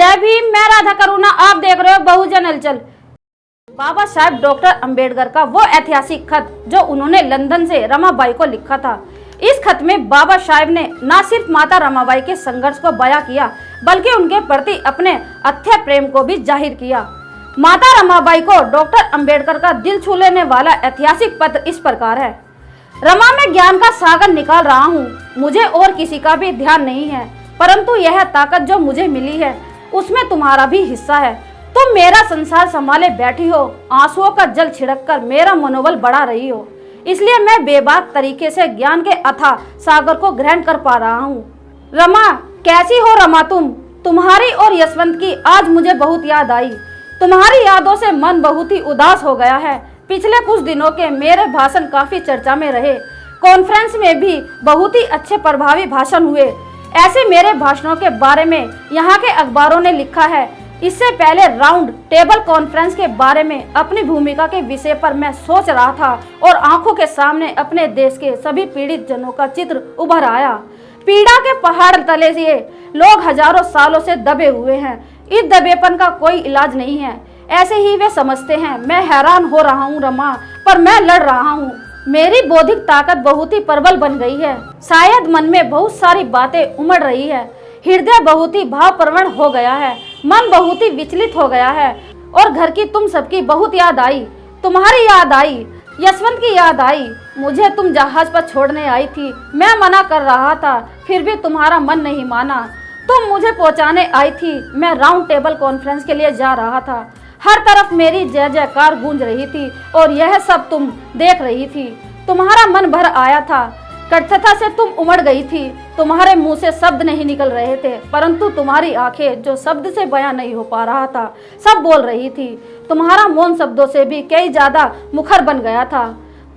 जय भीम। मैं राधा करुणा, आप देख रहे हो बहुजन हलचल। बाबा साहब डॉक्टर अंबेडकर का वो ऐतिहासिक खत जो उन्होंने लंदन से रमाबाई को लिखा था। इस खत में बाबा साहब ने न सिर्फ माता रमाबाई के संघर्ष को बयां किया बल्कि उनके प्रति अपने अथाह प्रेम को भी जाहिर किया। माता रमाबाई को डॉक्टर अंबेडकर का दिल छू लेने वाला ऐतिहासिक पत्र इस प्रकार है। रमा, मैं ज्ञान का सागर निकाल रहा हूँ। मुझे और किसी का भी ध्यान नहीं है, परंतु यह ताकत जो मुझे मिली है उसमें तुम्हारा भी हिस्सा है। तुम मेरा संसार संभाले बैठी हो, आंसुओं का जल छिड़क कर मेरा मनोबल बढ़ा रही हो, इसलिए मैं बेबाक तरीके से ज्ञान के अथाह सागर को ग्रहण कर पा रहा हूँ। रमा, कैसी हो रमा तुम? तुम्हारी और यशवंत की आज मुझे बहुत याद आई। तुम्हारी यादों से मन बहुत ही उदास हो गया है। पिछले कुछ दिनों के मेरे भाषण काफी चर्चा में रहे। कॉन्फ्रेंस में भी बहुत ही अच्छे प्रभावी भाषण हुए। ऐसे मेरे भाषणों के बारे में यहाँ के अखबारों ने लिखा है। इससे पहले राउंड टेबल कॉन्फ्रेंस के बारे में अपनी भूमिका के विषय पर मैं सोच रहा था और आंखों के सामने अपने देश के सभी पीड़ित जनों का चित्र उभर आया। पीड़ा के पहाड़ तले से लोग हजारों सालों से दबे हुए हैं। इस दबेपन का कोई इलाज नहीं है, ऐसे ही वे समझते हैं। मैं हैरान हो रहा हूँ रमा, पर मैं लड़ रहा हूँ। मेरी बौद्धिक ताकत बहुत ही प्रबल बन गई है। शायद मन में बहुत सारी बातें उमड़ रही है। हृदय बहुत ही भावप्रवण हो गया है। मन बहुत ही विचलित हो गया है और घर की तुम सबकी बहुत याद आई। तुम्हारी याद आई, यशवंत की याद आई। मुझे तुम जहाज पर छोड़ने आई थी। मैं मना कर रहा था, फिर भी तुम्हारा मन नहीं माना। तुम मुझे पहुंचाने आई थी। मैं राउंड टेबल कॉन्फ्रेंस के लिए जा रहा था। हर तरफ मेरी जय जयकार गूंज रही थी और यह सब तुम देख रही थी। तुम्हारा मन भर आया था। कटुता से तुम उमड़ गई थी। तुम्हारे मुंह से शब्द नहीं निकल रहे थे, परंतु तुम्हारी आंखें जो शब्द से बयां नहीं हो पा रहा था सब बोल रही थी। तुम्हारा मौन शब्दों से भी कई ज्यादा मुखर बन गया था।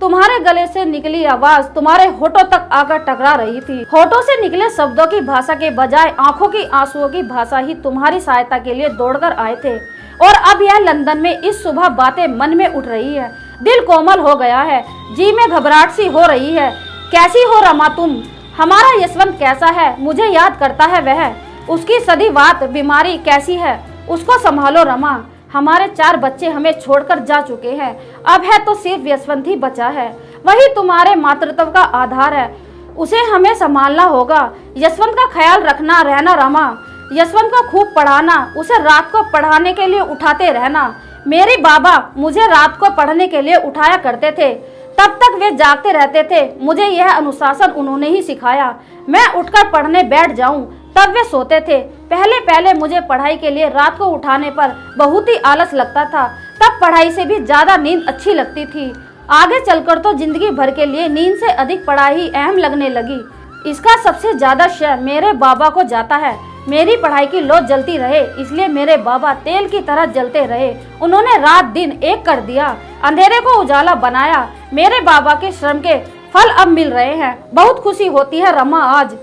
तुम्हारे गले से निकली आवाज तुम्हारे होठों तक आकर टकरा रही थी। होठों से निकले शब्दों की भाषा के बजाय आंखों की आंसुओं की भाषा ही तुम्हारी सहायता के लिए दौड़कर आए थे। और अब यह लंदन में इस सुबह बातें मन में उठ रही है। दिल कोमल हो गया है, जी में घबराहट सी हो रही है। कैसी हो रमा तुम? हमारा यशवंत कैसा है? मुझे याद करता है वह। उसकी सदीवात बीमारी कैसी है? उसको संभालो रमा। हमारे 4 बच्चे हमें छोड़कर जा चुके हैं। अब है तो सिर्फ यशवंत ही बचा है। वही तुम्हारे मातृत्व का आधार है। उसे हमें संभालना होगा। यशवंत का ख्याल रखना रहना रमा। यशवंत को खूब पढ़ाना, उसे रात को पढ़ाने के लिए उठाते रहना। मेरे बाबा मुझे रात को पढ़ने के लिए उठाया करते थे, तब तक वे जागते रहते थे। मुझे यह अनुशासन उन्होंने ही सिखाया। मैं उठकर पढ़ने बैठ जाऊं तब वे सोते थे। पहले पहले मुझे पढ़ाई के लिए रात को उठाने पर बहुत ही आलस लगता था। तब पढ़ाई से भी ज्यादा नींद अच्छी लगती थी। आगे चलकर तो जिंदगी भर के लिए नींद से अधिक पढ़ाई ही अहम लगने लगी। इसका सबसे ज्यादा श्रेय मेरे बाबा को जाता है। मेरी पढ़ाई की लौ जलती रहे, इसलिए मेरे बाबा तेल की तरह जलते रहे। उन्होंने रात दिन एक कर दिया, अंधेरे को उजाला बनाया। मेरे बाबा के श्रम के फल अब मिल रहे हैं। बहुत खुशी होती है रमा आज।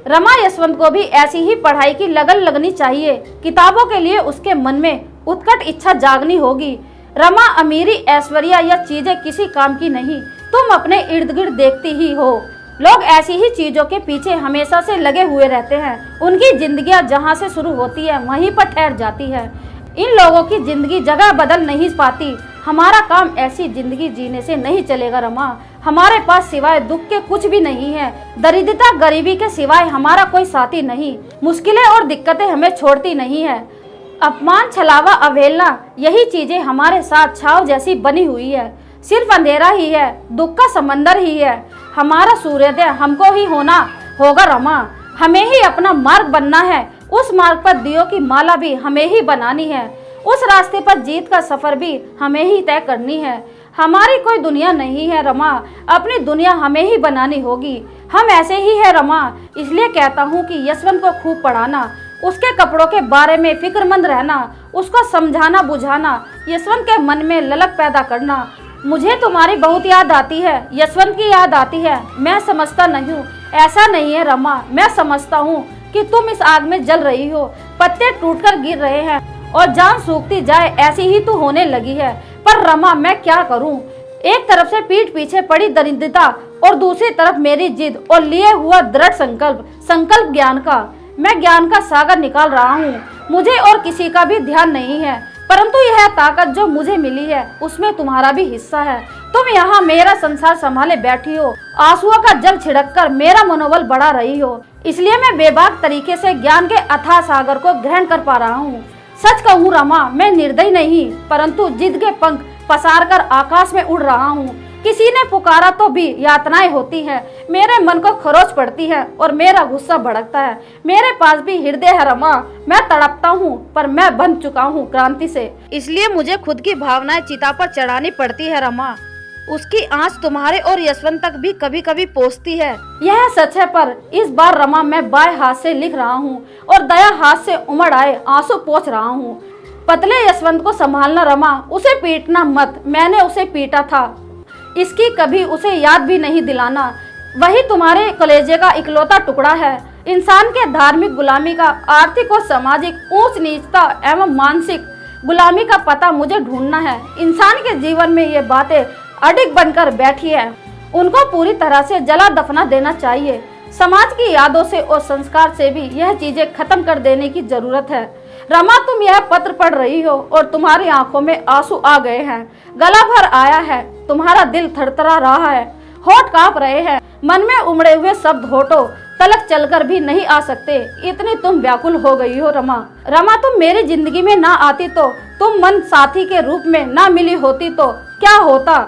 रमा, यशवंत को भी ऐसी ही पढ़ाई की लगन लगनी चाहिए। किताबों के लिए उसके मन में उत्कट इच्छा जागनी होगी। रमा, अमीरी ऐश्वर्या या चीजें किसी काम की नहीं। तुम अपने इर्द गिर्द देखती ही हो, लोग ऐसी ही चीजों के पीछे हमेशा से लगे हुए रहते हैं। उनकी जिंदगियां जहां से शुरू होती है वहीं पर ठहर जाती है। इन लोगों की जिंदगी जगह बदल नहीं पाती। हमारा काम ऐसी जिंदगी जीने से नहीं चलेगा रमा। हमारे पास सिवाय दुख के कुछ भी नहीं है। दरिद्रता गरीबी के सिवाय हमारा कोई साथी नहीं। मुश्किलें और दिक्कतें हमें छोड़ती नहीं है। अपमान, छलावा, अवहेलना, यही चीजें हमारे साथ छाव जैसी बनी हुई है। सिर्फ अंधेरा ही है, दुख का समंदर ही है। हमारा सूर्योदय हमको ही होना होगा रमा। हमें ही अपना मार्ग बनना है। उस मार्ग पर दियों की माला भी हमें ही बनानी है। उस रास्ते पर जीत का सफर भी हमें ही तय करनी है। हमारी कोई दुनिया नहीं है रमा, अपनी दुनिया हमें ही बनानी होगी। हम ऐसे ही है रमा। इसलिए कहता हूँ कि यशवंत को खूब पढ़ाना, उसके कपड़ों के बारे में फिक्रमंद रहना, उसको समझाना बुझाना, यशवंत के मन में ललक पैदा करना। मुझे तुम्हारी बहुत याद आती है, यशवंत की याद आती है। मैं समझता नहीं हूँ, ऐसा नहीं है रमा। मैं समझता हूँ कि तुम इस आग में जल रही हो। पत्ते टूटकर गिर रहे हैं और जान सूखती जाए ऐसी ही तो होने लगी है। पर रमा, मैं क्या करूँ? एक तरफ से पीठ पीछे पड़ी दरिद्रता और दूसरी तरफ मेरी जिद और लिए हुआ दृढ़ संकल्प ज्ञान का। मैं ज्ञान का सागर निकाल रहा हूँ। मुझे और किसी का भी ध्यान नहीं है, परंतु यह ताकत जो मुझे मिली है उसमें तुम्हारा भी हिस्सा है। तुम यहाँ मेरा संसार संभाले बैठी हो, आंसुओं का जल छिड़ककर मेरा मनोबल बढ़ा रही हो, इसलिए मैं बेबाक तरीके से ज्ञान के अथाह सागर को ग्रहण कर पा रहा हूँ। सच कहूँ रमा, मैं निर्दयी नहीं, परंतु जिद के पंख पसार कर आकाश में उड़ रहा हूँ। किसी ने पुकारा तो भी यातनाएं होती हैं, मेरे मन को खरोच पड़ती है और मेरा गुस्सा भड़कता है। मेरे पास भी हृदय है रमा, मैं तड़पता हूँ, पर मैं बंध चुका हूँ क्रांति से, इसलिए मुझे खुद की भावनाएं चिता पर चढ़ानी पड़ती है रमा। उसकी आंच तुम्हारे और यशवंत तक भी कभी कभी पहुँचती है, यह सच है। पर इस बार रमा मैं बाएं हाथ से लिख रहा हूँ और दया हाथ से उमड़ आए आंसू पोंछ रहा हूँ। पतले यशवंत को संभालना रमा, उसे पीटना मत, मैंने उसे पीटा था, इसकी कभी उसे याद भी नहीं दिलाना। वही तुम्हारे कलेजे का इकलौता टुकड़ा है। इंसान के धार्मिक गुलामी का, आर्थिक और सामाजिक ऊंच नीचता एवं मानसिक गुलामी का पता मुझे ढूंढना है। इंसान के जीवन में ये बातें अडिग बनकर बैठी है, उनको पूरी तरह से जला दफना देना चाहिए। समाज की यादों से और संस्कार से भी यह चीजें खत्म कर देने की जरूरत है। रमा, तुम यह पत्र पढ़ रही हो और तुम्हारी आंखों में आंसू आ गए हैं, गला भर आया है, तुम्हारा दिल थरथरा रहा है, होठ कांप रहे हैं, मन में उमड़े हुए शब्द होठों तलक चलकर भी नहीं आ सकते, इतनी तुम व्याकुल हो गई हो रमा। रमा, तुम मेरी जिंदगी में ना आती तो, तुम मन साथी के रूप में ना मिली होती तो क्या होता।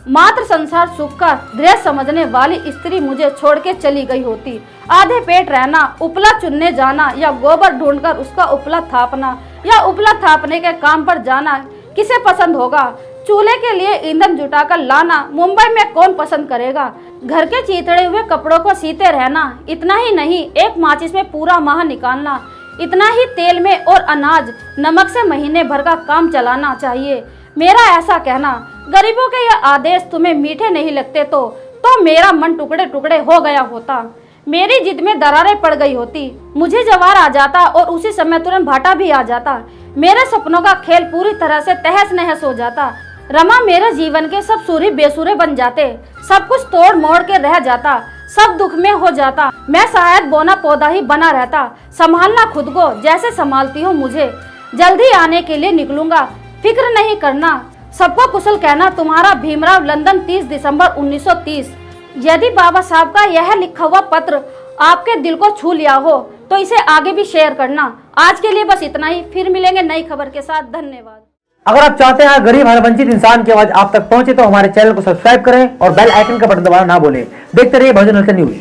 मात्र संसार सुख का दृश्य समझने वाली स्त्री मुझे छोड़ के चली गई होती। आधे पेट रहना, उपला चुनने जाना या गोबर ढूंढकर उसका उपला थापना या उपला थापने के काम पर जाना किसे पसंद होगा। चूल्हे के लिए ईंधन जुटाकर लाना मुंबई में कौन पसंद करेगा। घर के चीतड़े हुए कपड़ों को सीते रहना, इतना ही नहीं एक माचिस में पूरा माह निकालना, इतना ही तेल में और अनाज नमक से महीने भर का काम चलाना चाहिए। मेरा ऐसा कहना, गरीबों के यह आदेश तुम्हें मीठे नहीं लगते तो मेरा मन टुकड़े टुकड़े हो गया होता, मेरी जिद में दरारें पड़ गई होती, मुझे जवार आ जाता और उसी समय तुरंत भाटा भी आ जाता, मेरे सपनों का खेल पूरी तरह से तहस नहस हो जाता। रमा, मेरे जीवन के सब सूरे बेसुरे बन जाते, सब कुछ तोड़ मोड़ के रह जाता, सब दुख में हो जाता, मैं शायद बोना पौधा ही बना रहता। संभालना खुद को जैसे संभालती हो मुझे, जल्दी आने के लिए निकलूंगा, फिक्र नहीं करना। सबको कुशल कहना, तुम्हारा भीमराव, लंदन 30 दिसंबर 1930। यदि बाबा साहब का यह लिखा हुआ पत्र आपके दिल को छू लिया हो तो इसे आगे भी शेयर करना। आज के लिए बस इतना ही, फिर मिलेंगे नई खबर के साथ। धन्यवाद। अगर आप चाहते हैं गरीब हर वंचित इंसान की आवाज आप तक पहुंचे तो हमारे चैनल को सब्सक्राइब करें और बेल आइकन का बटन दबाना ना भूलें। देखते रहिए भोजन न्यूज।